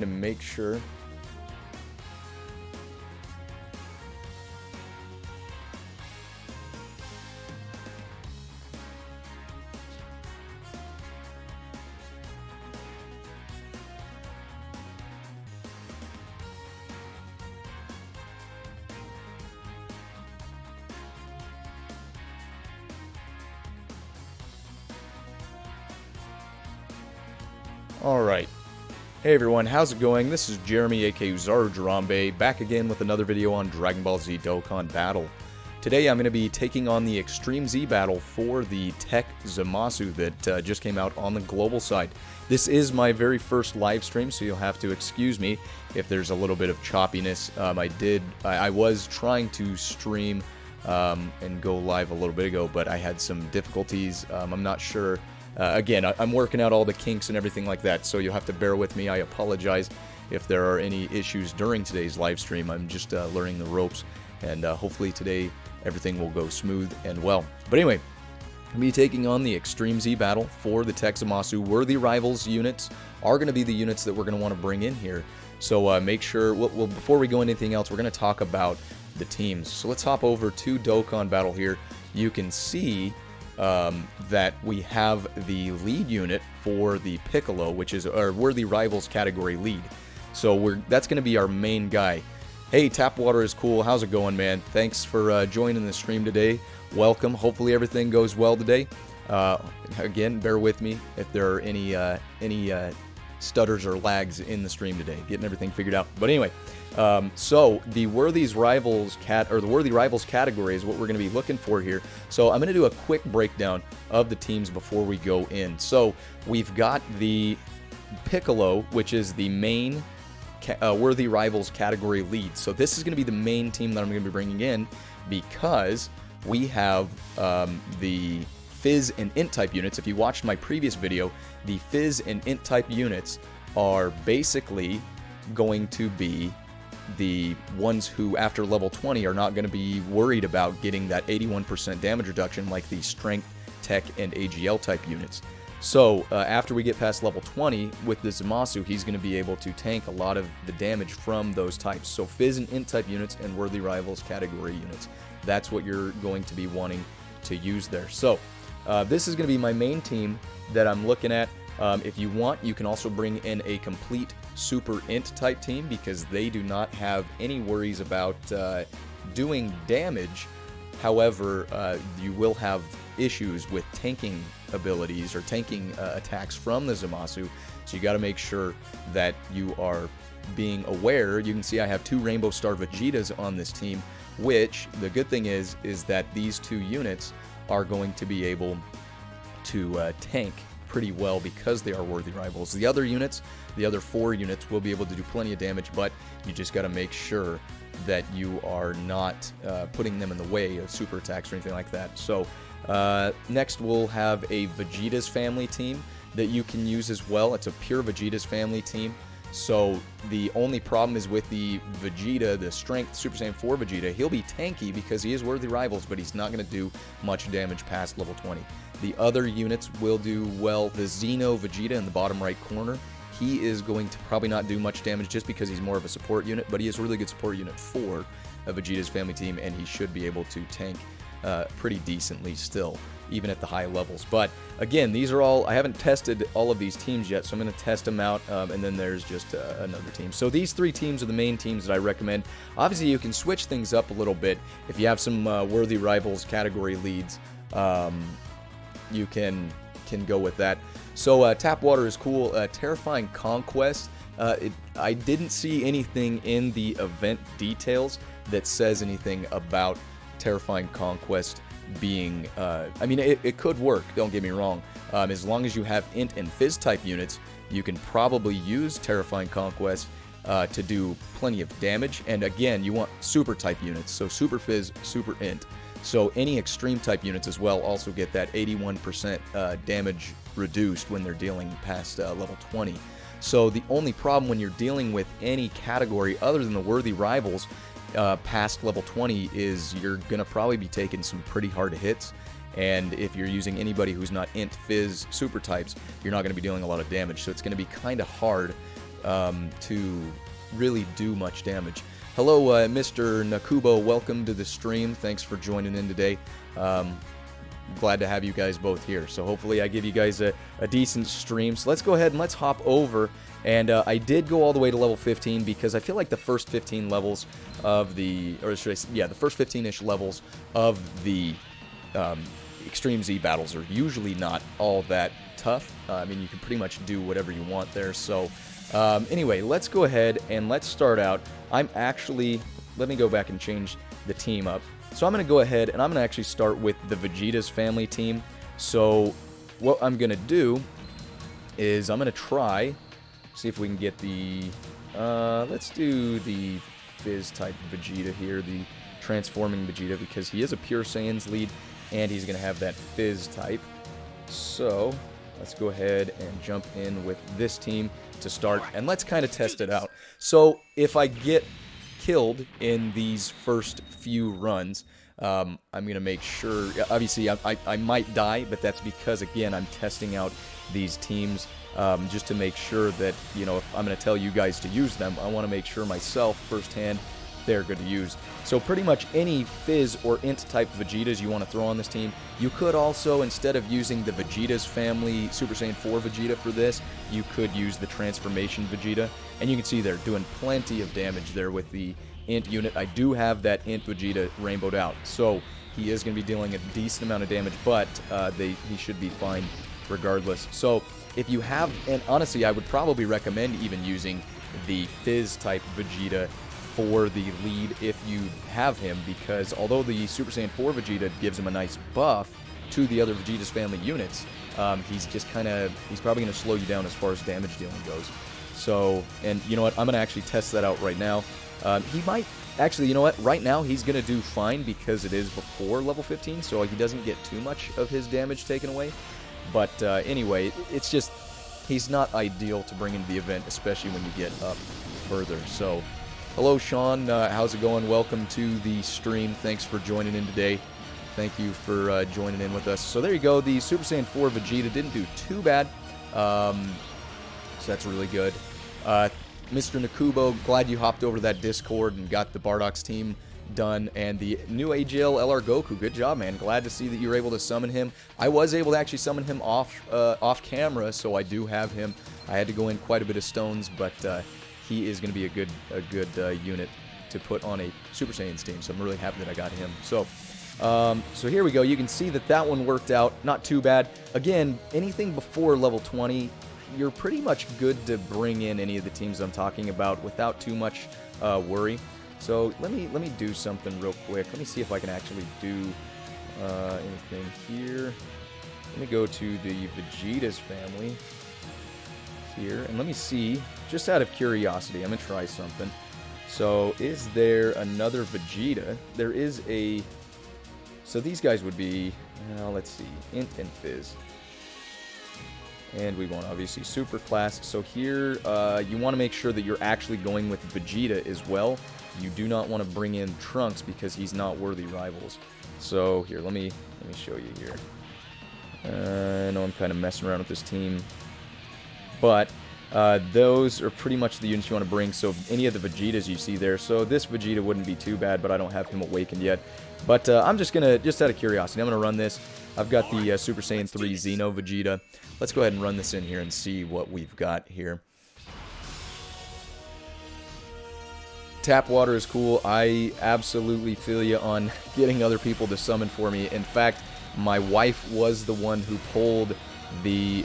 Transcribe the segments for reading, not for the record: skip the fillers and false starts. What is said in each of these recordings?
to make sure. Alright. Hey everyone, how's it going? This is Jeremy, aka Zarujarambe, back again with another video on Dragon Ball Z Dokkan Battle. Today I'm going to be taking on the Extreme Z battle for the TEQ Zamasu that just came out on the global side. This is my very first live stream, so you'll have to excuse me if there's a little bit of choppiness. I was trying to stream and go live a little bit ago, but I had some difficulties. I'm not sure. Again, I'm working out all the kinks and everything like that, so you'll have to bear with me. I apologize if there are any issues during today's live stream. I'm just learning the ropes, and hopefully today everything will go smooth and well. But anyway, I'm going to be taking on the Extreme Z battle for the TEQ Zamasu. Worthy Rivals units are going to be the units that we're going to want to bring in here. So make sure, well, before we go into anything else, we're going to talk about the teams. So let's hop over to Dokkan Battle here. You can see that we have the lead unit for the Piccolo, which is our Worthy Rivals category lead. So that's going to be our main guy. Hey, Tapwater is cool. How's it going, man? Thanks for joining the stream today. Welcome. Hopefully everything goes well today. Again, bear with me if there are any stutters or lags in the stream today. Getting everything figured out. But anyway, so the Worthy Rivals category is what we're going to be looking for here. So I'm going to do a quick breakdown of the teams before we go in. So we've got the Piccolo, which is the main Worthy Rivals category lead. So this is going to be the main team that I'm going to be bringing in because we have the Fizz and Int type units. If you watched my previous video, the Fizz and Int type units are basically going to be the ones who after level 20 are not going to be worried about getting that 81% damage reduction like the Strength, Tech, and AGL type units. So after we get past level 20 with the Zamasu, he's going to be able to tank a lot of the damage from those types. So Fizz and Int type units and Worthy Rivals category units. That's what you're going to be wanting to use there. So this is going to be my main team that I'm looking at. If you want, you can also bring in a complete Super Int type team because they do not have any worries about doing damage. However, you will have issues with tanking abilities or tanking attacks from the Zamasu, so you got to make sure that you are being aware. You can see I have two Rainbow Star Vegetas on this team, which the good thing is that these two units are going to be able to tank pretty well because they are Worthy Rivals. The other units, the other 4 units, will be able to do plenty of damage, but you just got to make sure that you are not putting them in the way of super attacks or anything like that. So next we'll have a Vegeta's family team that you can use as well. It's a pure Vegeta's family team. So the only problem is with the Vegeta, the Strength Super Saiyan 4 Vegeta, he'll be tanky because he is Worthy Rivals, but he's not going to do much damage past level 20. The other units will do well. The Xeno Vegeta in the bottom right corner, he is going to probably not do much damage just because he's more of a support unit, but he is a really good support unit for a Vegeta's family team, and he should be able to tank pretty decently still, even at the high levels. But again, these are all, I haven't tested all of these teams yet, so I'm going to test them out, and then there's just another team. So these 3 teams are the main teams that I recommend. Obviously, you can switch things up a little bit. If you have some Worthy Rivals category leads, you can go with that. So Tapwater is cool. Terrifying Conquest, I didn't see anything in the event details that says anything about Terrifying Conquest being, I mean, it could work, don't get me wrong. As long as you have Int and Fizz type units, you can probably use Terrifying Conquest to do plenty of damage. And again, you want Super type units, so Super Fizz, Super Int. So any Extreme type units as well also get that 81% damage reduced when they're dealing past level 20. So the only problem when you're dealing with any category other than the Worthy Rivals past level 20 is you're going to probably be taking some pretty hard hits. And if you're using anybody who's not Int, Fizz, Super types, you're not going to be dealing a lot of damage. So it's going to be kind of hard to really do much damage. Hello, Mr. Nakubo. Welcome to the stream. Thanks for joining in today. Glad to have you guys both here. So hopefully I give you guys a decent stream. So let's go ahead and let's hop over. And I did go all the way to level 15 because I feel like the first 15 levels of the, or should I say, yeah, the first 15-ish levels of the Extreme Z battles are usually not all that tough. I mean, you can pretty much do whatever you want there. So anyway, let's go ahead and let's start out. I'm actually, let me go back and change the team up. So I'm going to go ahead and I'm going to actually start with the Vegeta's family team. So what I'm going to do is I'm going to try, see if we can get the, let's do the Fizz type Vegeta here, the transforming Vegeta, because he is a Pure Saiyan's lead and he's going to have that Fizz type. So let's go ahead and jump in with this team to start and let's kind of test it out. So if I get killed in these first few runs, I'm going to make sure, obviously I might die, but that's because, again, I'm testing out these teams just to make sure that, you know, if I'm going to tell you guys to use them, I want to make sure myself firsthand they're good to use. So pretty much any Fizz or Int type Vegetas you want to throw on this team. You could also, instead of using the Vegeta's family Super Saiyan 4 Vegeta for this, you could use the Transformation Vegeta. And you can see they're doing plenty of damage there with the Int unit. I do have that Int Vegeta rainbowed out, so he is going to be dealing a decent amount of damage, but he should be fine regardless. So if you have, and honestly I would probably recommend even using the Fizz type Vegeta for the lead if you have him, because although the Super Saiyan 4 Vegeta gives him a nice buff to the other Vegeta's family units, he's just kind of, he's probably going to slow you down as far as damage dealing goes. So, and you know what, I'm going to actually test that out right now. He might, actually, you know what, right now he's going to do fine because it is before level 15, so he doesn't get too much of his damage taken away. But anyway, it's just, he's not ideal to bring into the event, especially when you get up further. So, hello Sean, how's it going? Welcome to the stream. Thanks for joining in today. Thank you for joining in with us. So there you go, the Super Saiyan 4 Vegeta didn't do too bad, so that's really good. Mr. Nakubo, glad you hopped over to that Discord and got the Bardock's team done, and the new AGL LR Goku, good job, man. Glad to see that you were able to summon him. I was able to actually summon him off camera, so I do have him. I had to go in quite a bit of stones, but he is going to be a good unit to put on a Super Saiyan's team, so I'm really happy that I got him. So so here we go. You can see that that one worked out not too bad. Again, anything before level 20, you're pretty much good to bring in any of the teams I'm talking about without too much worry. So let me do something real quick. Let me see if I can actually do anything here. Let me go to the Vegeta's family here, and let me see, just out of curiosity, I'm going to try something. So is there another Vegeta? There is a... So these guys would be, let's see, Int and Fizz. And we want, obviously, Super Class. So here, you want to make sure that you're actually going with Vegeta as well. You do not want to bring in Trunks because he's not worthy rivals. So here, let me show you here. I know I'm kind of messing around with this team, but those are pretty much the units you want to bring. So any of the Vegetas you see there. So this Vegeta wouldn't be too bad, but I don't have him awakened yet. But I'm just gonna, just out of curiosity, I'm gonna run this. I've got the Super Saiyan 3 Xeno Vegeta. Let's go ahead and run this in here and see what we've got here. Tap water is cool. I absolutely feel you on getting other people to summon for me. In fact, my wife was the one who pulled the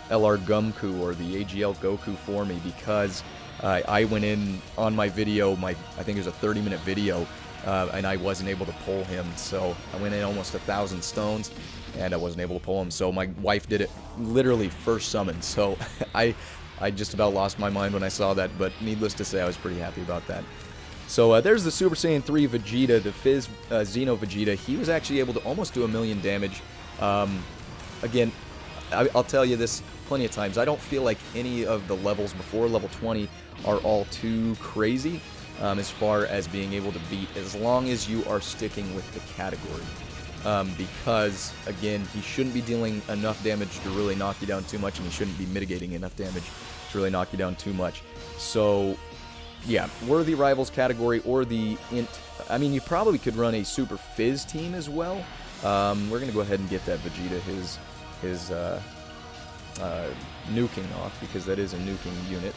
LR Gumku or the AGL Goku for me because I went in on my video, I think it was a 30-minute video, and I wasn't able to pull him. So I went in almost 1,000 stones, and I wasn't able to pull him. So my wife did it literally first summon. So I just about lost my mind when I saw that, but needless to say, I was pretty happy about that. So there's the Super Saiyan 3 Vegeta, the Fizz Xeno Vegeta. He was actually able to almost do 1,000,000 damage. Again, I'll tell you this plenty of times, I don't feel like any of the levels before level 20 are all too crazy as far as being able to beat, as long as you are sticking with the category. Because, again, he shouldn't be dealing enough damage to really knock you down too much, and he shouldn't be mitigating enough damage to really knock you down too much. So, yeah, worthy rivals category or the int. I mean, you probably could run a Super Fizz team as well. We're going to go ahead and get that Vegeta his nuking off, because that is a nuking unit.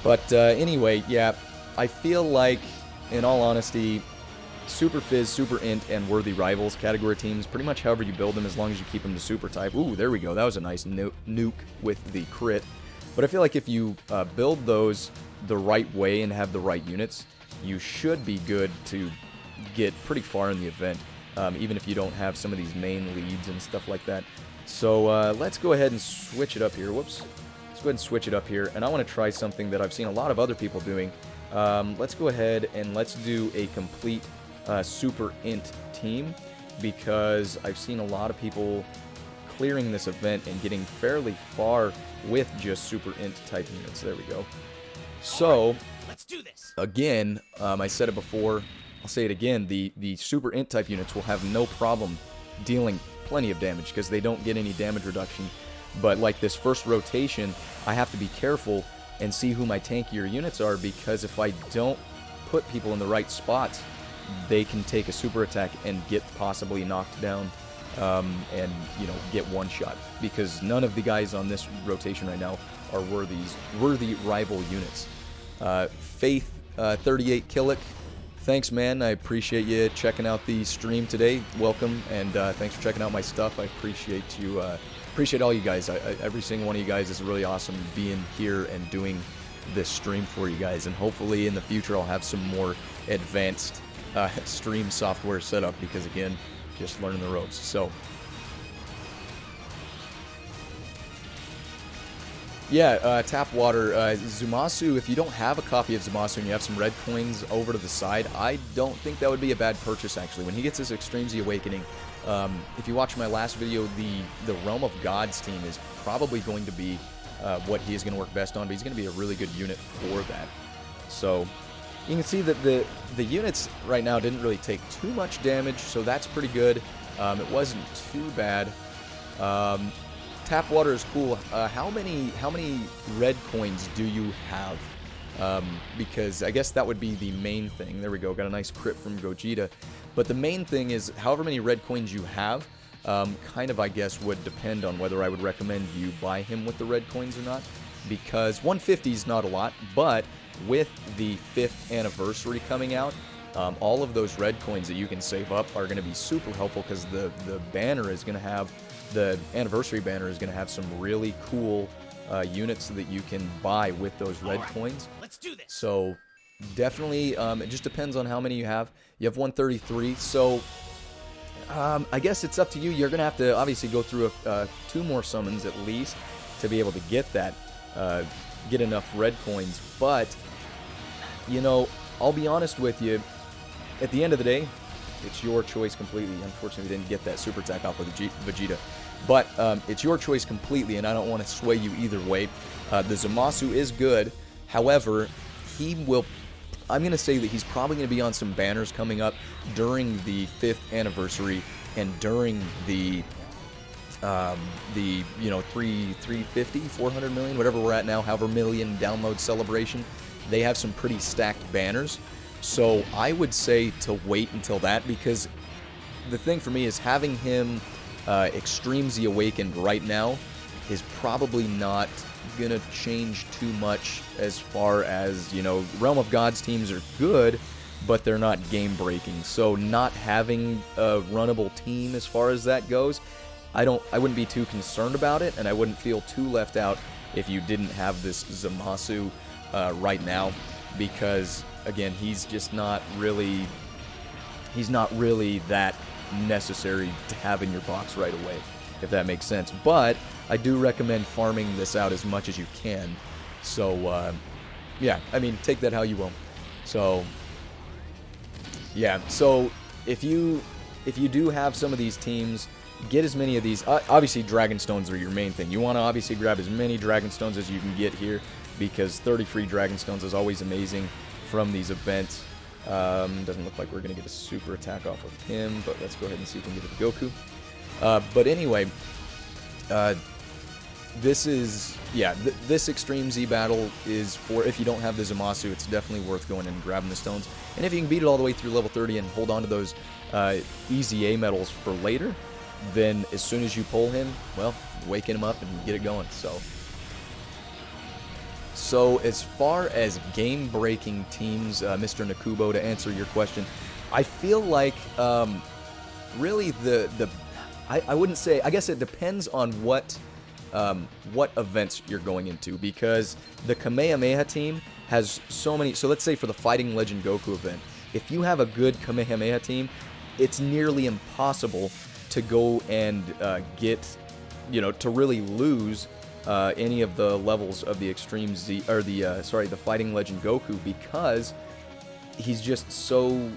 But anyway, yeah, I feel like, in all honesty, Super Fizz, Super Int, and Worthy Rivals category teams, pretty much however you build them, as long as you keep them to Super type. Ooh, there we go. That was a nice nuke with the crit. But I feel like if you build those the right way and have the right units, you should be good to get pretty far in the event, even if you don't have some of these main leads and stuff like that. So let's go ahead and switch it up here. Whoops. Let's go ahead and switch it up here. And I want to try something that I've seen a lot of other people doing. Let's go ahead and let's do a complete Super Int team, because I've seen a lot of people clearing this event and getting fairly far with just Super Int type units. There we go. So, let's do this. Again, I said it before, I'll say it again, the Super Int type units will have no problem dealing plenty of damage, because they don't get any damage reduction. But like this first rotation, I have to be careful and see who my tankier units are, because if I don't put people in the right spots, they can take a super attack and get possibly knocked down, and, you know, get one shot, because none of the guys on this rotation right now are worthy rival units. Faith 38 Killick, thanks, man. I appreciate you checking out the stream today. Welcome, and thanks for checking out my stuff. I appreciate you. Appreciate all you guys. Every single one of you guys is really awesome being here and doing this stream for you guys. And hopefully in the future I'll have some more advanced stream software set up, because again, just learning the ropes. So yeah, tap water. Zamasu, if you don't have a copy of Zamasu and you have some red coins over to the side, I don't think that would be a bad purchase, actually. When he gets his Extreme Z Awakening, if you watch my last video, the Realm of Gods team is probably going to be what he is going to work best on, but he's going to be a really good unit for that. So you can see that the units right now didn't really take too much damage, so that's pretty good. It wasn't too bad. Tap water is cool. How many red coins do you have? Because I guess that would be the main thing. There we go. Got a nice crit from Gogeta. But the main thing is, however many red coins you have, kind of, I guess, would depend on whether I would recommend you buy him with the red coins or not. Because 150 is not a lot, but with the 5th anniversary coming out, all of those red coins that you can save up are going to be super helpful, because the banner is going to have, the anniversary banner is going to have some really cool units that you can buy with those red coins. Let's do this. So definitely, it just depends on how many you have. You have 133, so I guess it's up to you. You're going to have to obviously go through 2 more summons at least to be able to get that, get enough red coins. But, you know, I'll be honest with you, at the end of the day, it's your choice completely. Unfortunately, we didn't get that super attack off of the Vegeta. But it's your choice completely, and I don't want to sway you either way. The Zamasu is good. However, he will... I'm going to say that he's probably going to be on some banners coming up during the 5th anniversary and during the you know, 350, 400 million, whatever we're at now, however million download celebration. They have some pretty stacked banners. So I would say to wait until that, because the thing for me is having him Extreme Z Awakened right now is probably not going to change too much as far as, you know, Realm of Gods teams are good, but they're not game-breaking. So not having a runnable team as far as that goes, I wouldn't be too concerned about it, and I wouldn't feel too left out if you didn't have this Zamasu right now, because again, he's just not really, that necessary to have in your box right away, if that makes sense. But I do recommend farming this out as much as you can. So yeah, I mean, take that how you will. So yeah, so if you do have some of these teams, get as many of these. Obviously, Dragon Stones are your main thing. You want to obviously grab as many Dragon Stones as you can get here, because 30 free Dragon Stones is always amazing from these events. Doesn't look like we're going to get a super attack off of him, but let's go ahead and see if we can get it to Goku. But anyway, this is, yeah, this Extreme Z battle is for, if you don't have the Zamasu, it's definitely worth going in and grabbing the stones. And if you can beat it all the way through level 30 and hold on to those EZA medals for later, then as soon as you pull him, well, waking him up and get it going. So as far as game-breaking teams, Mr. Nakubo, to answer your question, I feel like really I wouldn't say, I guess it depends on what events you're going into, because the Kamehameha team has so many. So let's say for the Fighting Legend Goku event, if you have a good Kamehameha team, it's nearly impossible to go and get, to really lose any of the levels of the Extreme Z, or the Fighting Legend Goku, because he's just so,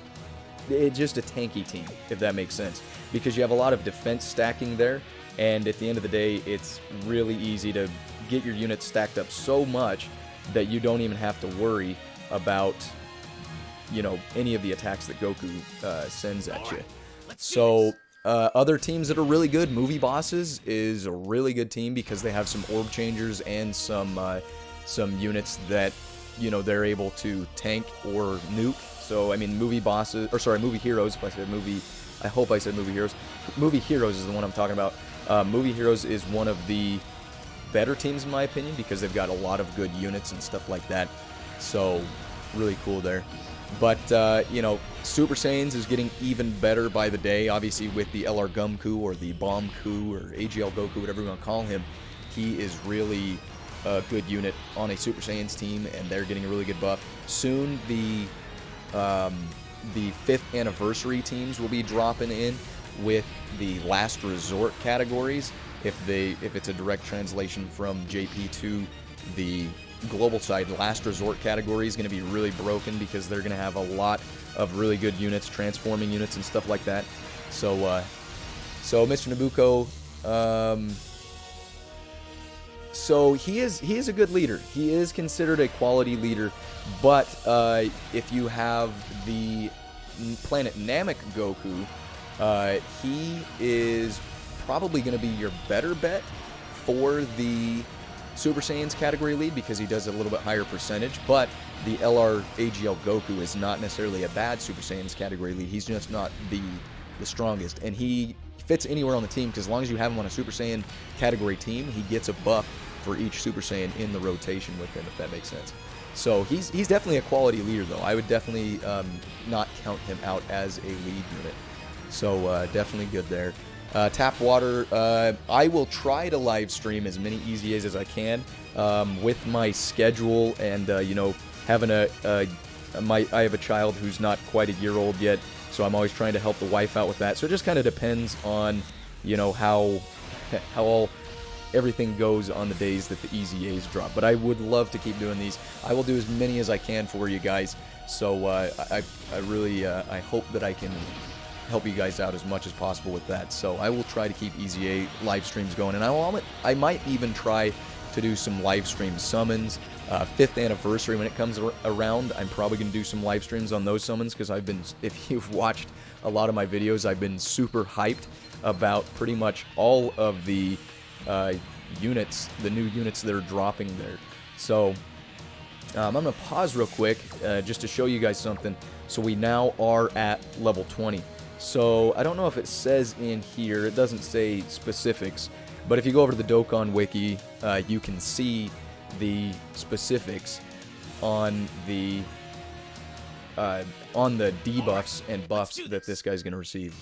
it's just a tanky team, if that makes sense, because you have a lot of defense stacking there, and at the end of the day, it's really easy to get your units stacked up so much that you don't even have to worry about, any of the attacks that Goku sends at you. So other teams that are really good, Movie Bosses is a really good team because they have some orb changers and some units that they're able to tank or nuke. So I mean, Movie Bosses, or sorry, Movie Heroes. If I said movie, I hope I said Movie Heroes. Movie Heroes is the one I'm talking about. Movie Heroes is one of the better teams in my opinion because they've got a lot of good units and stuff like that. So really cool there. But, Super Saiyans is getting even better by the day, obviously with the LR Gumku or the Bomb Ku or AGL Goku, whatever you want to call him. He is really a good unit on a Super Saiyans team, and they're getting a really good buff. Soon, the 5th anniversary teams will be dropping in with the Last Resort categories. If it's a direct translation from JP to the global side, Last Resort category is going to be really broken because they're going to have a lot of really good units, transforming units and stuff like that. So Mr. Nabuko, so he is a good leader. He is considered a quality leader, but if you have the Planet Namek Goku, he is probably going to be your better bet for the Super Saiyans category lead because he does a little bit higher percentage, but the LR AGL Goku is not necessarily a bad Super Saiyans category lead. He's just not the strongest, and he fits anywhere on the team because as long as you have him on a Super Saiyan category team, he gets a buff for each Super Saiyan in the rotation with him, if that makes sense. So he's definitely a quality leader, though. I would definitely not count him out as a lead unit. So definitely good there. Tap Water, I will try to live stream as many EZAs as I can with my schedule and, having I have a child who's not quite a year old yet, so I'm always trying to help the wife out with that. So it just kind of depends on, how everything goes on the days that the EZAs drop. But I would love to keep doing these. I will do as many as I can for you guys. So I really I hope that I can help you guys out as much as possible with that. So I will try to keep EZA live streams going, and I might even try to do some live stream summons. 5th anniversary when it comes around, I'm probably going to do some live streams on those summons because I've been, if you've watched a lot of my videos, I've been super hyped about pretty much all of the units, the new units that are dropping there. So I'm going to pause real quick just to show you guys something. So we now are at level 20. So I don't know if it says in here, it doesn't say specifics, but if you go over to the Dokkan Wiki, you can see the specifics on the debuffs and buffs that this guy's going to receive.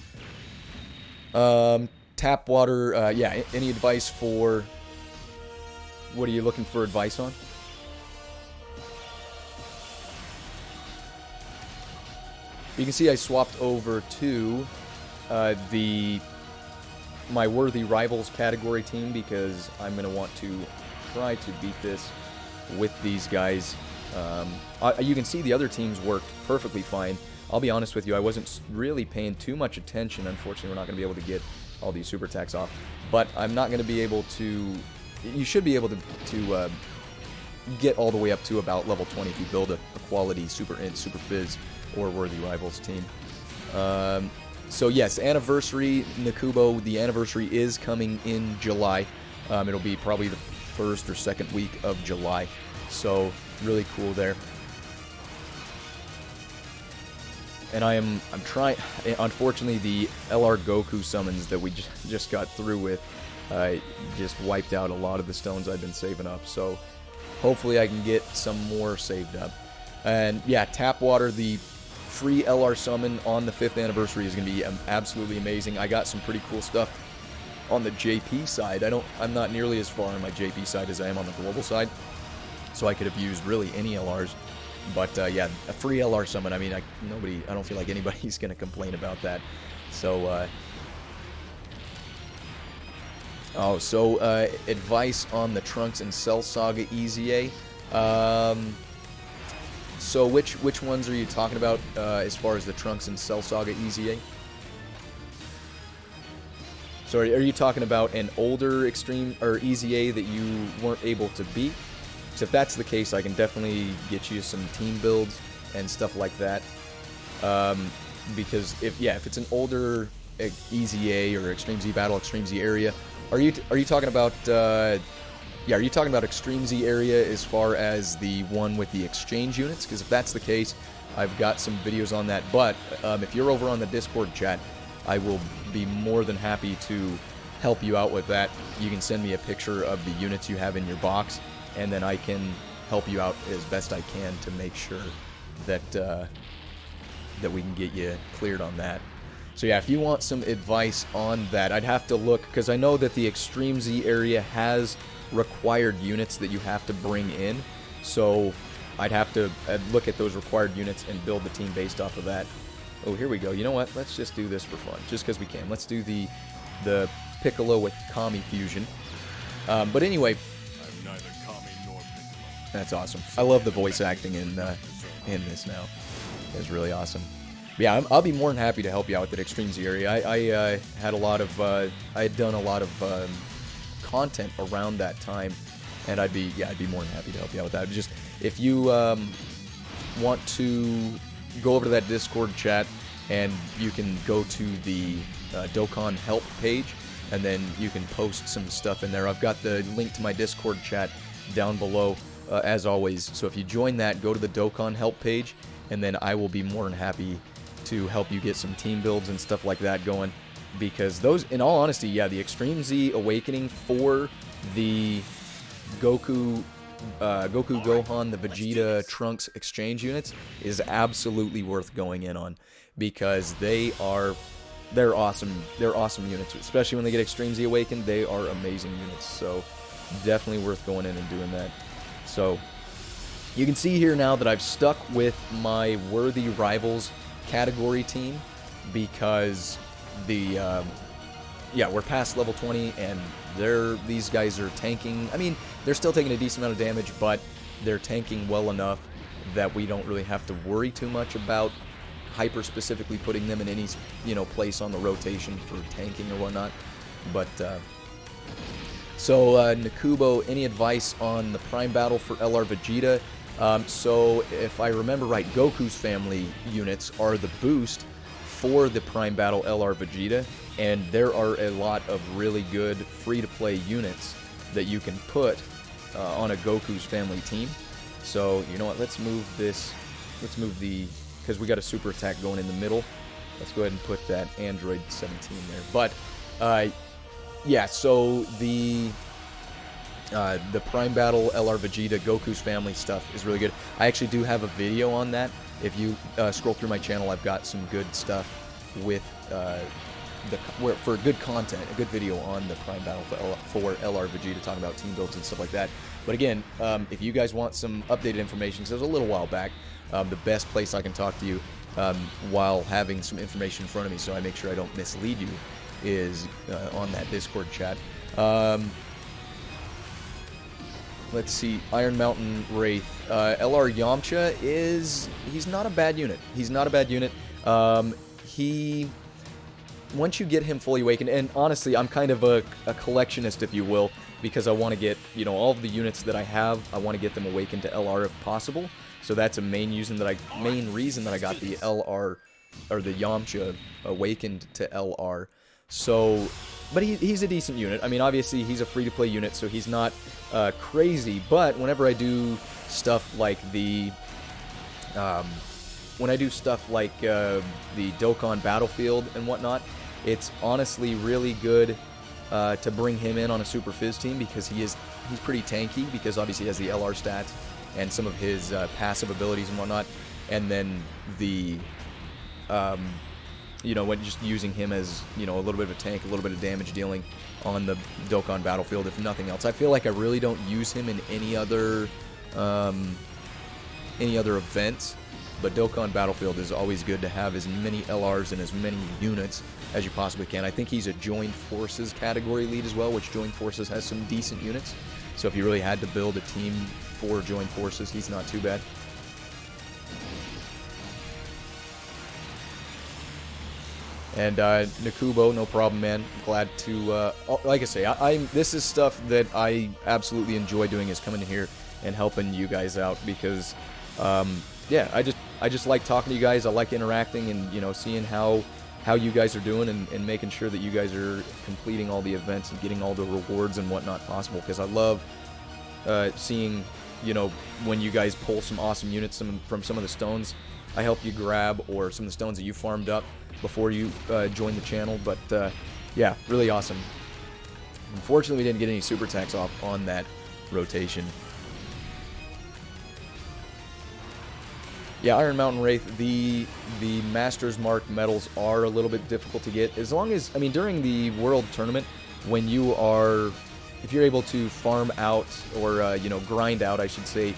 Tap Water, yeah, any advice for, what are you looking for advice on? You can see I swapped over to my Worthy Rivals category team because I'm going to want to try to beat this with these guys. You can see the other teams worked perfectly fine. I'll be honest with you, I wasn't really paying too much attention. Unfortunately, we're not going to be able to get all these super attacks off. But I'm not going to be able to... You should be able to get all the way up to about level 20 if you build a quality Super Int, Super Fizz, or Worthy Rivals team. So yes, anniversary, Nakubo, the anniversary is coming in July. It'll be probably the first or second week of July. So really cool there. And I'm trying. Unfortunately, the LR Goku summons that we just got through with just wiped out a lot of the stones I've been saving up. So hopefully I can get some more saved up. And yeah, Tap Water, the free LR summon on the 5th anniversary, is going to be absolutely amazing. I got some pretty cool stuff on the JP side. I'm not nearly as far on my JP side as I am on the global side, so I could have used really any LRs. But yeah, a free LR summon. I mean, I don't feel like anybody's going to complain about that. So advice on the Trunks and Cell Saga EZA. So which ones are you talking about as far as the Trunks and Cell Saga EZA? So are you talking about an older Extreme or EZA that you weren't able to beat? So if that's the case, I can definitely get you some team builds and stuff like that. Because if it's an older EZA or Extreme Z Battle, Extreme Z area, are you talking about are you talking about Extreme Z area as far as the one with the exchange units? Because if that's the case, I've got some videos on that. But if you're over on the Discord chat, I will be more than happy to help you out with that. You can send me a picture of the units you have in your box, and then I can help you out as best I can to make sure that that we can get you cleared on that. So yeah, if you want some advice on that, I'd have to look, because I know that the Extreme Z area has required units that you have to bring in. So I'd have to look at those required units and build the team based off of that. Oh, here we go. You know what? Let's just do this for fun, just because we can. Let's do the Piccolo with Kami fusion. But anyway, that's awesome. I love the voice acting in this now. It's really awesome. Yeah, I'll be more than happy to help you out with that Extreme Z area. I had a lot of I had done a lot of content around that time, and I'd be more than happy to help you out with that. Just if you want to go over to that Discord chat, and you can go to the Dokkan help page, and then you can post some stuff in there. I've got the link to my Discord chat down below, as always. So if you join that, go to the Dokkan help page, and then I will be more than happy to help you get some team builds and stuff like that going. Because those, in all honesty, yeah, the Extreme Z Awakening for the Goku, Gohan, the Vegeta, Trunks exchange units is absolutely worth going in on, because they're awesome. They're awesome units, especially when they get Extreme Z Awakened. They are amazing units, so definitely worth going in and doing that. So you can see here now that I've stuck with my Worthy Rivals category team, because the we're past level 20, and these guys are tanking. I mean, they're still taking a decent amount of damage, but they're tanking well enough that we don't really have to worry too much about hyper specifically putting them in any place on the rotation for tanking or whatnot. But Nakubo, any advice on the Prime Battle for LR Vegeta? So if I remember right, Goku's family units are the boost for the Prime Battle LR Vegeta, and there are a lot of really good free-to-play units that you can put on a Goku's family team. So you know what? Let's move this. Let's move because we got a super attack going in the middle. Let's go ahead and put that Android 17 there. But yeah, so the Prime Battle LR Vegeta Goku's family stuff is really good. I actually do have a video on that. If you scroll through my channel, I've got some good stuff with for good content, a good video on the Prime Battle for LR Vegeta, talking about team builds and stuff like that. But again, if you guys want some updated information, because it was a little while back, the best place I can talk to you while having some information in front of me, so I make sure I don't mislead you, is on that Discord chat. Let's see, Iron Mountain Wraith. LR Yamcha he's not a bad unit. He's not a bad unit. Once you get him fully awakened, and honestly, I'm kind of a collectionist, if you will, because I want to get, all of the units that I have, I want to get them awakened to LR if possible. So that's a main reason that I got the LR, or the Yamcha, awakened to LR. So but he's a decent unit. I mean, obviously he's a free-to-play unit, so he's not crazy. But whenever I do stuff like the the Dokkan Battlefield and whatnot, it's honestly really good to bring him in on a Super Fizz team, because he's pretty tanky, because obviously he has the LR stats and some of his passive abilities and whatnot, and then the you know, when just using him as, you know, a little bit of a tank, a little bit of damage dealing on the Dokkan Battlefield, if nothing else. I feel like I really don't use him in any other events, but Dokkan Battlefield is always good to have as many LRs and as many units as you possibly can. I think he's a Joined Forces category lead as well, which Joined Forces has some decent units. So if you really had to build a team for Joined Forces, he's not too bad. And Nakubo, no problem, man. Glad to, like I say, this is stuff that I absolutely enjoy doing, is coming here and helping you guys out, because, yeah, I just like talking to you guys. I like interacting and, you know, seeing how you guys are doing, and making sure that you guys are completing all the events and getting all the rewards and whatnot possible, because I love seeing, you know, when you guys pull some awesome units from some of the stones I help you grab, or some of the stones that you farmed up before you joined the channel. But yeah, really awesome. Unfortunately, we didn't get any super attacks off on that rotation. Yeah, Iron Mountain Wraith, the Master's Mark medals are a little bit difficult to get, as long as, I mean, during the World Tournament, when you are, if you're able to farm out, or, you know, grind out, I should say,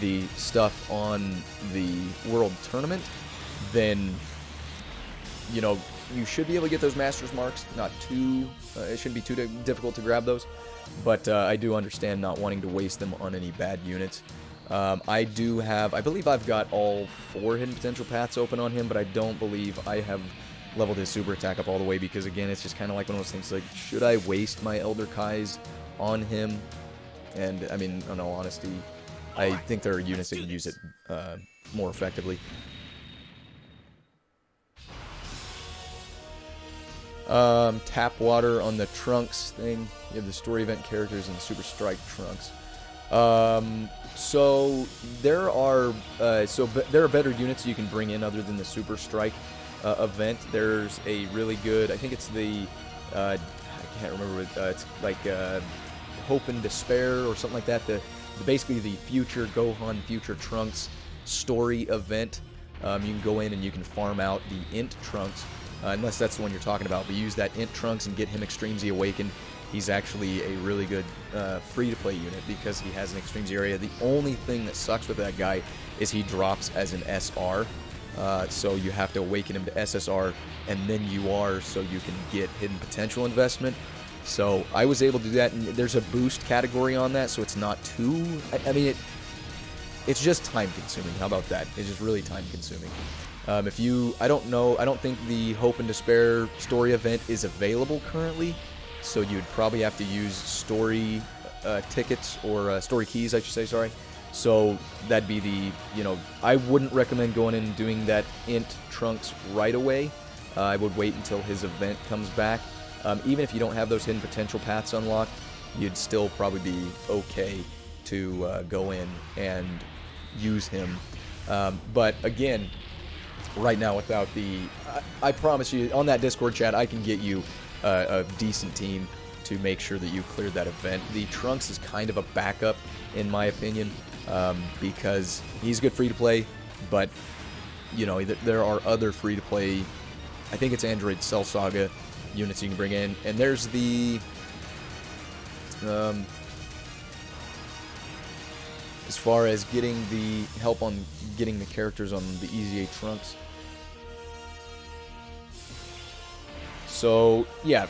the stuff on the World Tournament, then, you know, you should be able to get those Master's Marks. Not too, it shouldn't be too difficult to grab those, but I do understand not wanting to waste them on any bad units. I do have, I believe I've got all 4 hidden potential paths open on him, but I don't believe I have leveled his super attack up all the way, because again, it's just kind of like one of those things, like, should I waste my Elder Kais on him? And I mean, in all honesty, I think there are units that can use it more effectively. Tap water on the Trunks thing. You have the story event characters and the Super Strike Trunks. So there are better units you can bring in other than the Super Strike event. There's a really good, I think it's the I can't remember, it's like Hope and Despair or something like that. Basically the future Gohan, future Trunks story event. You can go in and you can farm out the Int Trunks, unless that's the one you're talking about. But use that Int Trunks and get him Extreme Z Awakened. He's actually a really good free-to-play unit, because he has an Extreme Z area. The only thing that sucks with that guy is he drops as an SR. So you have to awaken him to SSR, and then UR, so you can get Hidden Potential investment. So I was able to do that, and there's a boost category on that, so it's not too, I mean, it's just time consuming. How about that? It's just really time consuming. If you, I don't know, I don't think the Hope and Despair story event is available currently, so you'd probably have to use story tickets, or story keys, I should say, sorry. So that'd be the, you know, I wouldn't recommend going in and doing that Int Trunks right away. I would wait until his event comes back. Even if you don't have those hidden potential paths unlocked, you'd still probably be okay to go in and use him. But again, right now without the, I promise you, on that Discord chat, I can get you a decent team to make sure that you clear that event. The Trunks is kind of a backup, in my opinion, because he's good free-to-play, but, you know, there are other free-to-play, I think it's Android Cell Saga units you can bring in, and there's the as far as getting the help on getting the characters on the EZA Trunks. So yeah,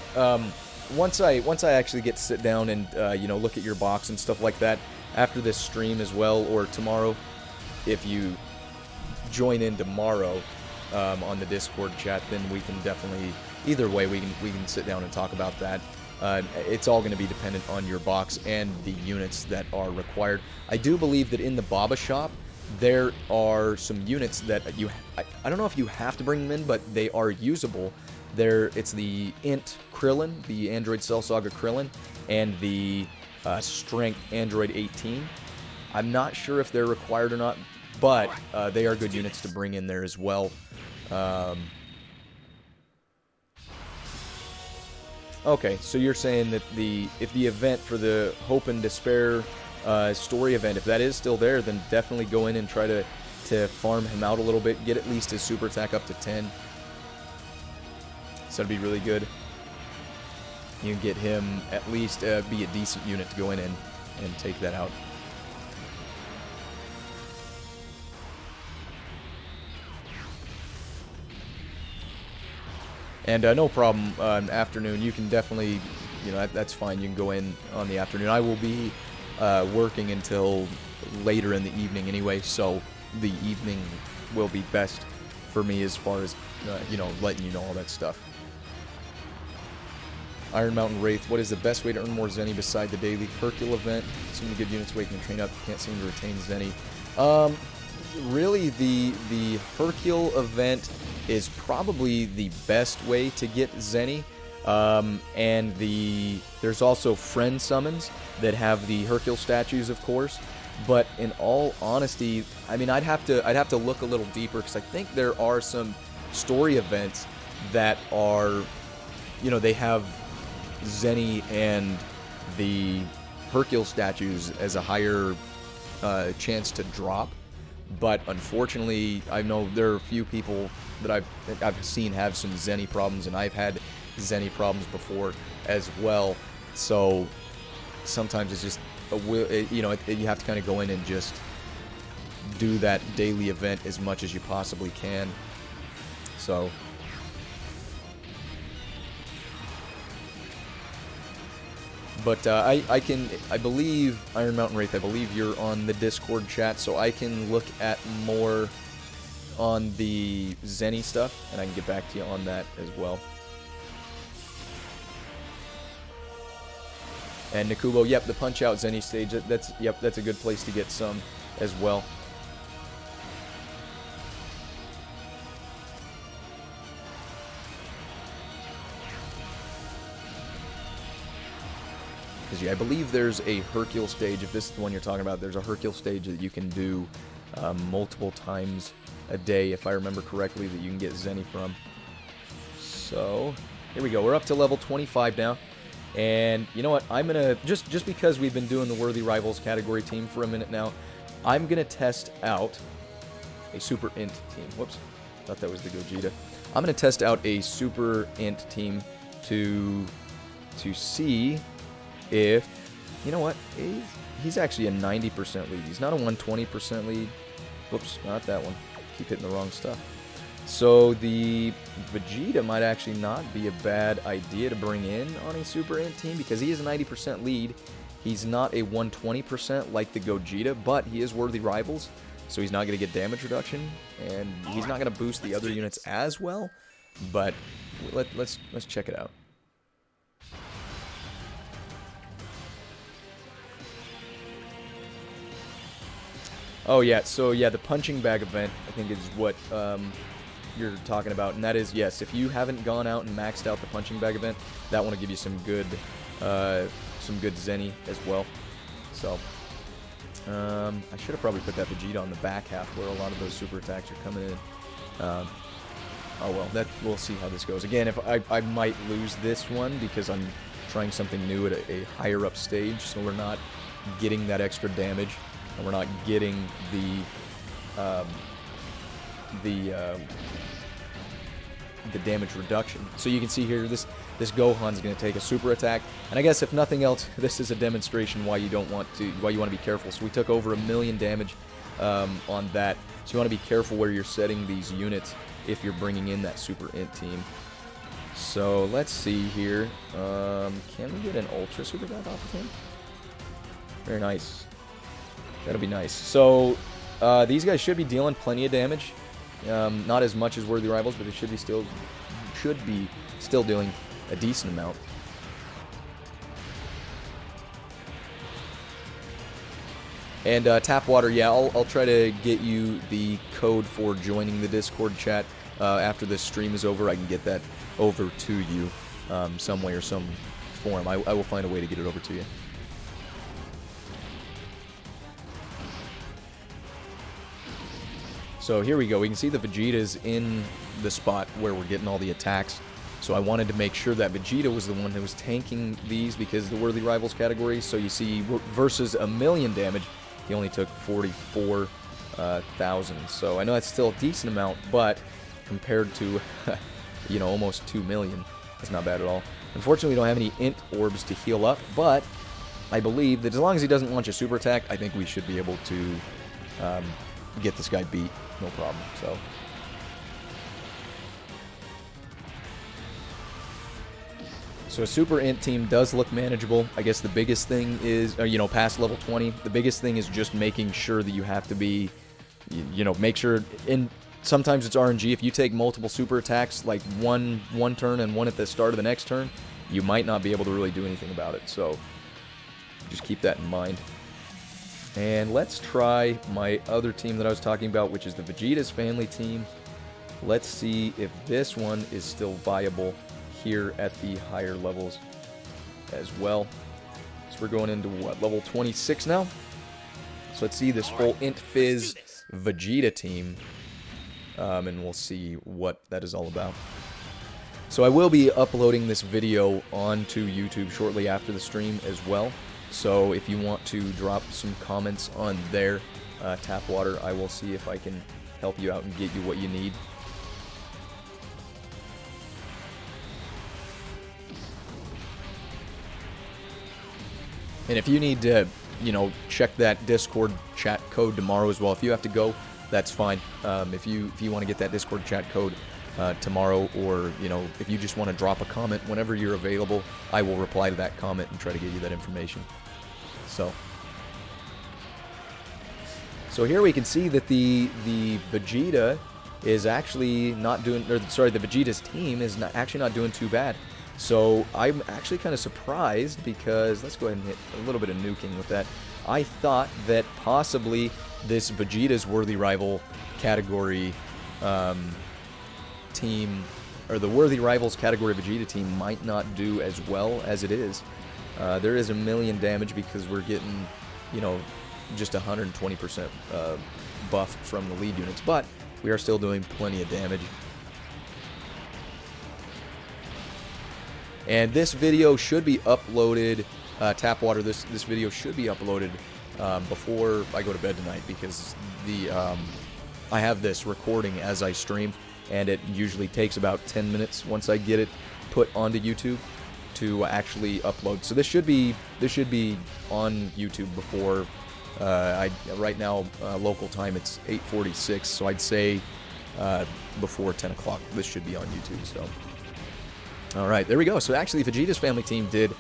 once I actually get to sit down and you know, look at your box and stuff like that after this stream as well, or tomorrow, if you join in tomorrow on the Discord chat, then we can definitely, either way, we can sit down and talk about that. It's all going to be dependent on your box and the units that are required. I do believe that in the Baba shop, there are some units that I don't know if you have to bring them in, but they are usable. It's the Int Krillin, the Android Cell Saga Krillin, and the Strength Android 18. I'm not sure if they're required or not, but they are good units to bring in there as well. Okay, so you're saying that if the event for the Hope and Despair story event, if that is still there, then definitely go in and try to farm him out a little bit, get at least his super attack up to 10. So that'd be really good. You can get him at least be a decent unit to go in and take that out. And no problem, afternoon, you can definitely, you know, that's fine, you can go in on the afternoon. I will be working until later in the evening anyway, so the evening will be best for me as far as, you know, letting you know all that stuff. Iron Mountain Wraith, what is the best way to earn more Zenny beside the daily Hercule event? So many good units waking and train up, can't seem to retain Zenny. Really, the Hercule event is probably the best way to get Zenny. And there's also friend summons that have the Hercule statues, of course. But in all honesty, I mean, I'd have to look a little deeper, because I think there are some story events that are, you know, they have Zenny and the Hercule statues as a higher chance to drop. But unfortunately, I know there are a few people that I've seen have some Zenny problems, and I've had Zenny problems before as well. So sometimes it's just you know, you have to kind of go in and just do that daily event as much as you possibly can. So but I believe, Iron Mountain Wraith, I believe you're on the Discord chat, so I can look at more on the Zenny stuff, and I can get back to you on that as well. And Nakubo, yep, the Punch-Out Zenny stage, that's a good place to get some as well. Yeah, I believe there's a Hercule stage, if this is the one you're talking about, there's a Hercule stage that you can do multiple times a day, if I remember correctly, that you can get Zenny from. So, here we go, we're up to level 25 now, and you know what, I'm gonna, just because we've been doing the Worthy Rivals category team for a minute now, I'm gonna test out a Super Int team. Whoops, thought that was the Gogeta. I'm gonna test out a Super Int team to see if, you know what, he's actually a 90% lead. He's not a 120% lead. Whoops, not that one. Keep hitting the wrong stuff. So the Vegeta might actually not be a bad idea to bring in on a Super Int team, because he is a 90% lead. He's not a 120% like the Gogeta, but he is Worthy Rivals, so he's not going to get damage reduction, and he's not going to boost the other units as well. But let's check it out. Oh yeah, so yeah, the punching bag event, I think, is what you're talking about, and that is, yes, if you haven't gone out and maxed out the punching bag event, that one will give you some good Zenny as well. So I should have probably put that Vegeta on the back half where a lot of those super attacks are coming in. Oh well, we'll see how this goes. Again, if I might lose this one because I'm trying something new at a higher up stage, so we're not getting that extra damage. And we're not getting the damage reduction. So you can see here, this Gohan's going to take a super attack, and I guess if nothing else, this is a demonstration why you want to be careful. So we took over 1,000,000 damage on that. So you want to be careful where you're setting these units if you're bringing in that Super Int team. So let's see here. Can we get an Ultra Super Attack off of him? Very nice. That'll be nice. So, these guys should be dealing plenty of damage. Not as much as Worthy Rivals, but they should be still doing a decent amount. And Tapwater, yeah, I'll try to get you the code for joining the Discord chat after this stream is over, I can get that over to you some way or some form. I will find a way to get it over to you. So here we go. We can see the Vegeta's in the spot where we're getting all the attacks. So I wanted to make sure that Vegeta was the one who was tanking these because the Worthy Rivals category. So you see, versus 1,000,000 damage, he only took 44,000. So I know that's still a decent amount, but compared to, you know, almost 2 million, that's not bad at all. Unfortunately, we don't have any int orbs to heal up, but I believe that as long as he doesn't launch a super attack, I think we should be able to get this guy beat, no problem. So a super int team does look manageable. I guess the biggest thing is, you know, past level 20, the biggest thing is just making sure that you have to be, you know, make sure, and sometimes it's RNG. If you take multiple super attacks, like one turn and one at the start of the next turn, you might not be able to really do anything about it. So just keep that in mind. And let's try my other team that I was talking about, which is the Vegeta's family team. Let's see if this one is still viable here at the higher levels as well. So we're going into what, level 26 now? So let's see this full Int Fizz Vegeta team, and we'll see what that is all about. So I will be uploading this video onto YouTube shortly after the stream as well. So if you want to drop some comments on there, Tapwater, I will see if I can help you out and get you what you need. And if you need to, you know, check that Discord chat code tomorrow as well. If you have to go, that's fine. If you want to get that Discord chat code tomorrow, or, you know, if you just want to drop a comment whenever you're available, I will reply to that comment and try to get you that information. So here we can see that the Vegeta is actually not doing, or sorry, the Vegeta's team is actually not doing too bad. So I'm actually kind of surprised because, let's go ahead and hit a little bit of nuking with that. I thought that possibly this Vegeta's Worthy Rival category team, or the Worthy Rivals category Vegeta team, might not do as well as it is. There is 1,000,000 damage because we're getting, you know, just 120% buff from the lead units, but we are still doing plenty of damage. And this video should be uploaded, Tapwater, this video should be uploaded before I go to bed tonight, because I have this recording as I stream, and it usually takes about 10 minutes once I get it put onto YouTube to actually upload. So this should be on YouTube before right now, local time, it's 8:46, so I'd say before 10 o'clock this should be on YouTube. So alright, there we go. So actually Vegeta's family team did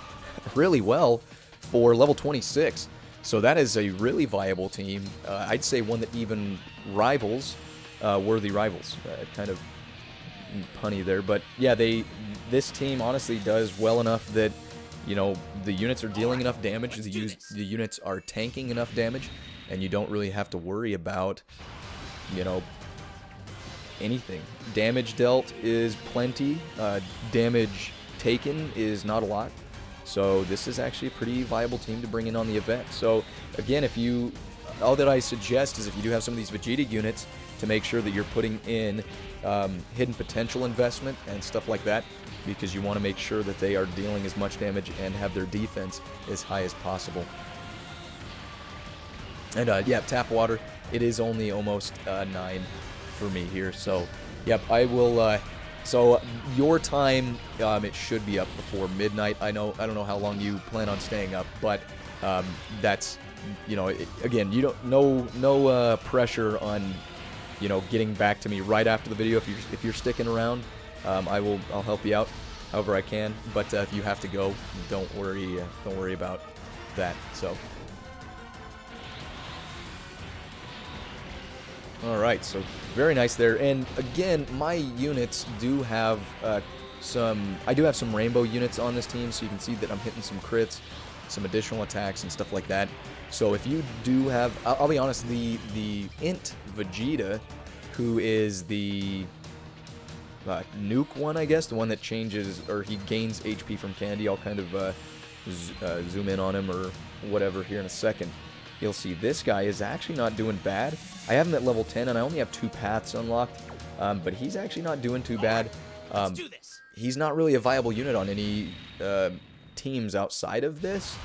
really well for level 26. So that is a really viable team. I'd say one that even rivals Worthy Rivals. Kind of punny there, but yeah, this team honestly does well enough that, you know, the units are dealing enough damage, the units are tanking enough damage, and you don't really have to worry about, you know, anything. Damage dealt is plenty, damage taken is not a lot, so this is actually a pretty viable team to bring in on the event. So again, all that I suggest is, if you do have some of these Vegeta units, to make sure that you're putting in hidden potential investment and stuff like that, because you want to make sure that they are dealing as much damage and have their defense as high as possible. And yeah, Tapwater, it is only almost 9 for me here, so yep, I will. So your time, it should be up before midnight. I don't know how long you plan on staying up, but that's, you know, again, you don't, no pressure on, you know, getting back to me right after the video. If you're sticking around, I'll help you out however I can. But if you have to go, don't worry about that. So all right, so very nice there. And again, my units do have I do have some rainbow units on this team, so you can see that I'm hitting some crits, some additional attacks and stuff like that. So if you do have, I'll be honest, the Int Vegeta, who is the nuke one, I guess, the one that changes, or he gains HP from candy. I'll kind of zoom in on him or whatever here in a second. You'll see this guy is actually not doing bad. I have him at level 10, and I only have 2 paths unlocked, but he's actually not doing too bad. He's not really a viable unit on any teams outside of this,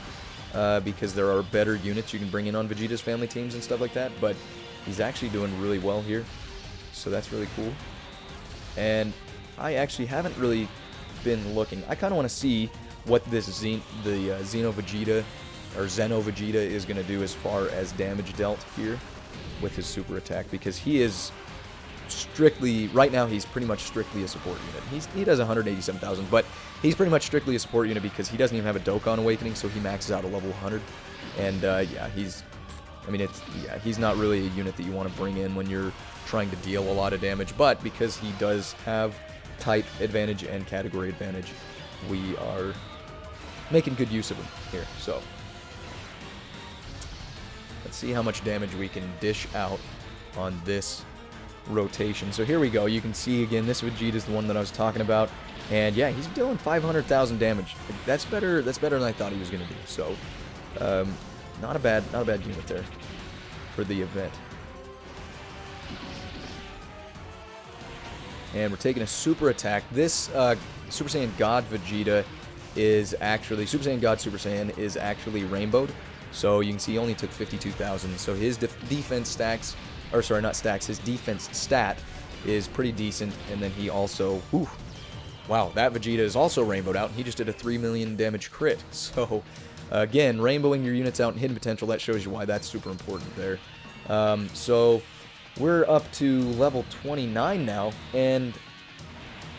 because there are better units you can bring in on Vegeta's family teams and stuff like that, but he's actually doing really well here, so that's really cool. And I actually haven't really been looking. I kind of want to see what this Xeno Vegeta, or Zeno Vegeta, is going to do as far as damage dealt here with his super attack, because he is strictly, right now he's pretty much strictly a support unit. He does 187,000, but he's pretty much strictly a support unit because he doesn't even have a Dokkan Awakening, so he maxes out at level 100. And yeah, he's not really a unit that you want to bring in when you're trying to deal a lot of damage, but because he does have type advantage and category advantage, we are making good use of him here. So let's see how much damage we can dish out on this rotation. So here we go. You can see again, this Vegeta is the one that I was talking about, and yeah, he's dealing 500,000 damage. That's better. That's better than I thought he was going to do. So not a bad unit there for the event. And we're taking a super attack. This Super Saiyan God Vegeta is actually, Super Saiyan God Super Saiyan is actually rainbowed. So you can see he only took 52,000. So his defense stacks, or sorry, not stacks, his defense stat is pretty decent. And then he also, whew, wow, that Vegeta is also rainbowed out. And he just did a 3 million damage crit. So again, rainbowing your units out and hidden potential, that shows you why that's super important there. So we're up to level 29 now, and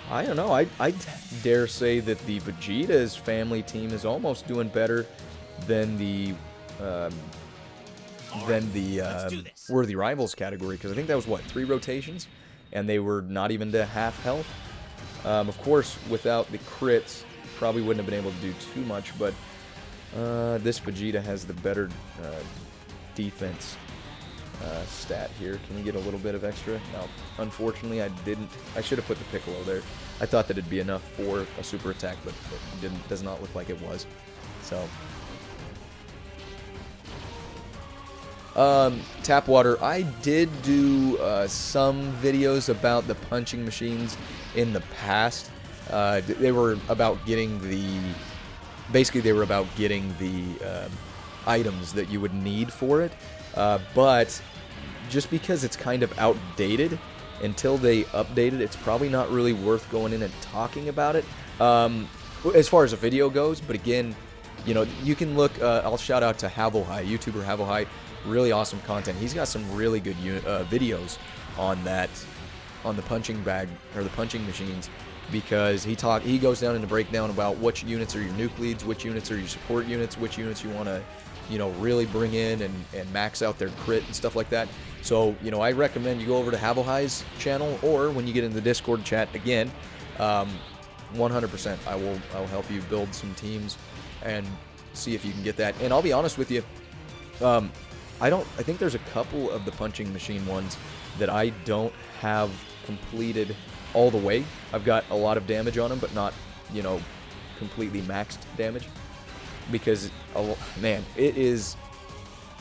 I don't know, I dare say that the Vegeta's family team is almost doing better than the Worthy Rivals category, because I think that was, what, 3 rotations? And they were not even to half health. Of course, without the crits, probably wouldn't have been able to do too much, but this Vegeta has the better defense stat here. Can we get a little bit of extra? No, unfortunately I didn't. I should have put the Piccolo there. I thought that it'd be enough for a super attack, but it does not look like it was. So tap water, I did do some videos about the punching machines in the past. They were about getting the, basically they were about getting the items that you would need for it, but just because it's kind of outdated, until they update it, it's probably not really worth going in and talking about it as far as a video goes. But again, you know, you can look, I'll shout out to Havohai, YouTuber Havohai, really awesome content. He's got some really good videos on that, on the punching bag, or the punching machines, because he goes down into breakdown about which units are your nuke leads, which units are your support units, which units you want to, you know, really bring in and max out their crit and stuff like that. So, you know, I recommend you go over to Havohai's channel, or when you get in the Discord chat again, 100%, I'll help you build some teams and see if you can get that. And I'll be honest with you, I think there's a couple of the punching machine ones that I don't have completed all the way. I've got a lot of damage on them, but not, you know, completely maxed damage. Because, oh, man, it is,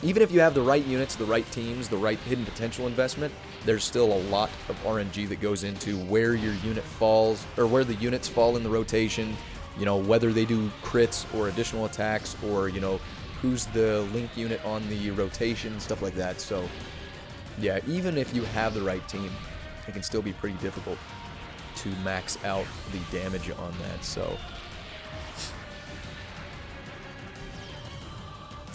even if you have the right units, the right teams, the right hidden potential investment, there's still a lot of RNG that goes into where your unit falls, or where the units fall in the rotation, you know, whether they do crits or additional attacks, or, you know, who's the link unit on the rotation, stuff like that. So, yeah, even if you have the right team, it can still be pretty difficult to max out the damage on that. So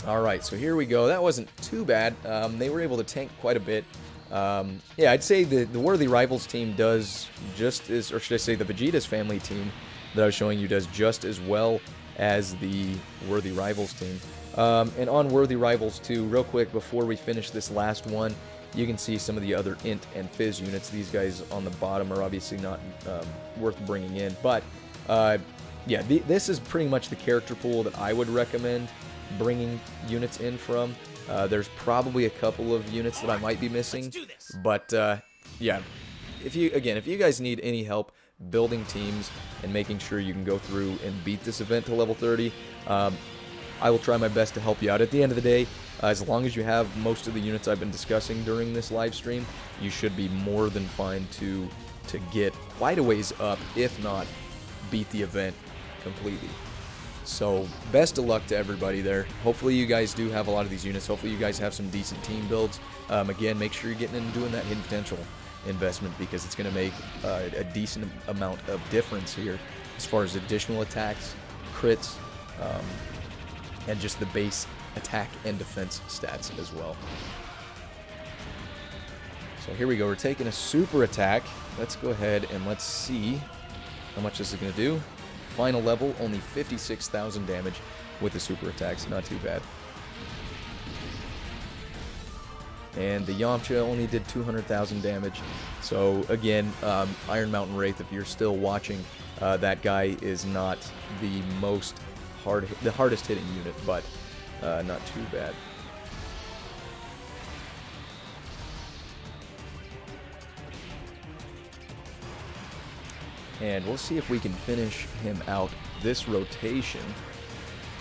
alright, so here we go. That wasn't too bad. They were able to tank quite a bit. Yeah, I'd say the Worthy Rivals team does just as, or should I say the Vegeta's family team that I was showing you does just as well as the Worthy Rivals team. And on Worthy Rivals too, real quick before we finish this last one, you can see some of the other Int and Fizz units. These guys on the bottom are obviously not worth bringing in, but yeah, this is pretty much the character pool that I would recommend bringing units in from. There's probably a couple of units that I might be missing, but yeah, if you guys need any help building teams and making sure you can go through and beat this event to level 30, I will try my best to help you out. At the end of the day, as long as you have most of the units I've been discussing during this live stream, you should be more than fine to get quite a ways up, if not beat the event completely. So best of luck to everybody there. Hopefully you guys do have a lot of these units. Hopefully you guys have some decent team builds. Again, make sure you're getting in and doing that hidden potential investment, because it's going to make a decent amount of difference here as far as additional attacks, crits, and just the base attack and defense stats as well. So here we go. We're taking a super attack. Let's go ahead and let's see how much this is going to do. Final level, only 56,000 damage with the super attacks. Not too bad. And the Yamcha only did 200,000 damage. So again, Iron Mountain Wraith, if you're still watching, that guy is not the hardest hitting unit, but not too bad. And we'll see if we can finish him out this rotation.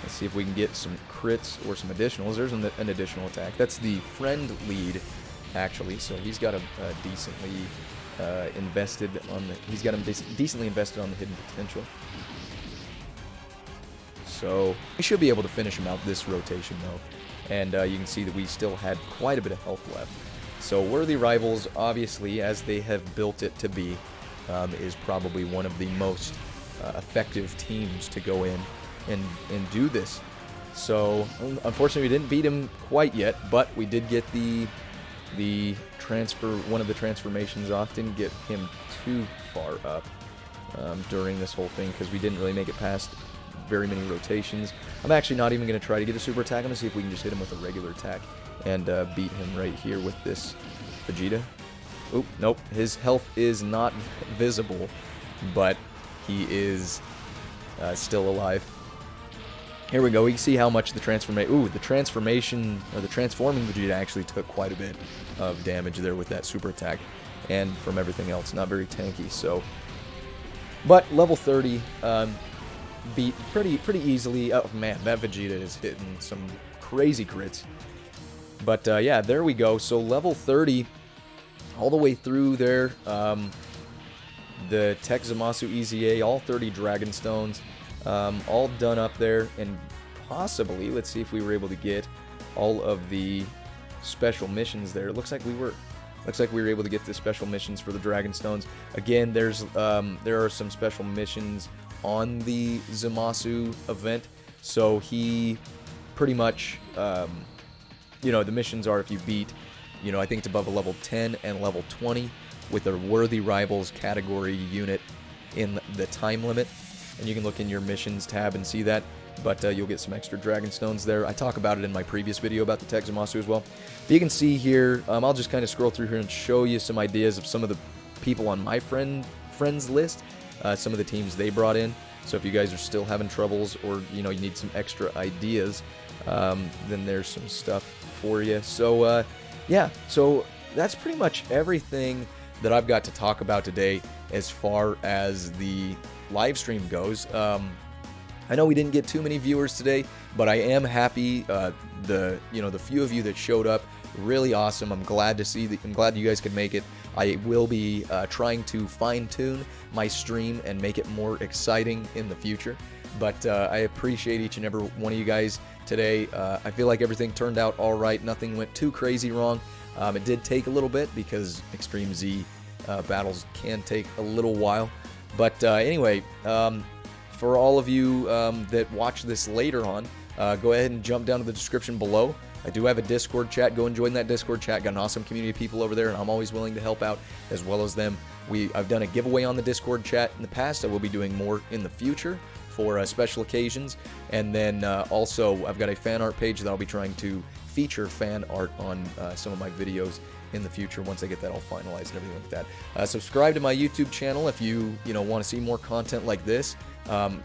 Let's see if we can get some crits or some additionals. There's an additional attack. That's the friend lead, actually. So he's got a decently invested on the. He's got him decently invested on the hidden potential. So we should be able to finish him out this rotation, though. And you can see that we still had quite a bit of health left. So Worthy Rivals, obviously, as they have built it to be, is probably one of the most effective teams to go in and do this. So unfortunately we didn't beat him quite yet, but we did get one of the transformations off. Didn't get him too far up during this whole thing, because we didn't really make it past very many rotations. I'm actually not even going to try to get a super attack. I'm going to see if we can just hit him with a regular attack and beat him right here with this Vegeta. Oop, nope, his health is not visible, but he is still alive. Here we go. We can see how much the transformation, the transforming Vegeta actually took quite a bit of damage there with that super attack, and from everything else, not very tanky. So, but level 30 beat pretty easily. Oh man, that Vegeta is hitting some crazy crits. But yeah, there we go. So level 30. All the way through there, the TEQ Zamasu EZA, all 30 Dragon Stones, all done up there, and possibly, let's see if we were able to get all of the special missions there. It looks like we were able to get the special missions for the Dragon Stones. Again, there are some special missions on the Zamasu event, so he pretty much, you know, the missions are if you beat, you know, I think it's above a level 10 and level 20 with a Worthy Rivals category unit in the time limit. And you can look in your missions tab and see that, but you'll get some extra Dragon Stones there. I talk about it in my previous video about the TEQ Zamasu as well. But you can see here, I'll just kind of scroll through here and show you some ideas of some of the people on my friends list, some of the teams they brought in. So if you guys are still having troubles, or you know, you need some extra ideas, then there's some stuff for you. So yeah, so that's pretty much everything that I've got to talk about today as far as the live stream goes. I know we didn't get too many viewers today, but I am happy. The few of you that showed up, really awesome. I'm glad to see that. I'm glad you guys could make it. I will be trying to fine-tune my stream and make it more exciting in the future. But I appreciate each and every one of you guys today. I feel like everything turned out all right. Nothing went too crazy wrong. It did take a little bit because Extreme Z battles can take a little while. But anyway, for all of you that watch this later on, go ahead and jump down to the description below. I do have a Discord chat. Go and join that Discord chat. Got an awesome community of people over there, and I'm always willing to help out as well as them. I've done a giveaway on the Discord chat in the past. I will be doing more in the future for special occasions. And then also, I've got a fan art page that I'll be trying to feature fan art on some of my videos in the future once I get that all finalized and everything like that. Subscribe to my YouTube channel if you want to see more content like this.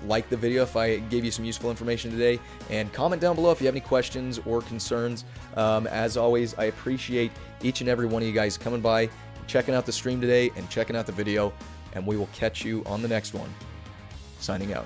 Like the video if I gave you some useful information today, and comment down below if you have any questions or concerns. As always, I appreciate each and every one of you guys coming by, checking out the stream today and checking out the video, and we will catch you on the next one. Signing out.